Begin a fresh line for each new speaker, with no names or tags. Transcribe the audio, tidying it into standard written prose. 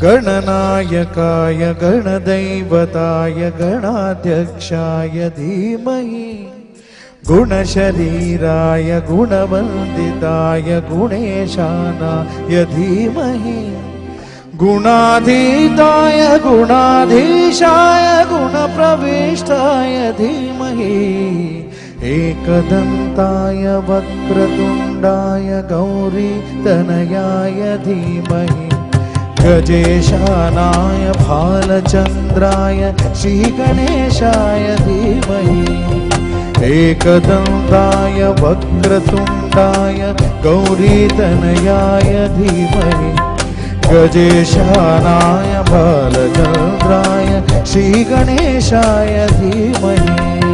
गणनायकाय गणदैवताय गणाध्यक्षाय धीमहि गुणशरीराय गुणवन्दिताय गुणेशानाय धीमहि गुणाधीताय गुणाधीशाय गुणप्रविष्टाय धीमहि एकदन्ताय वक्रतुण्डाय गौरीतनयाय धीमहि गजेशानाय भालचन्द्राय श्रीगणेशाय धीमहि एकदन्ताय वक्रतुण्डाय गौरीतनयाय धीमहि गजेशानाय भालचन्द्राय श्रीगणेशाय धीमहि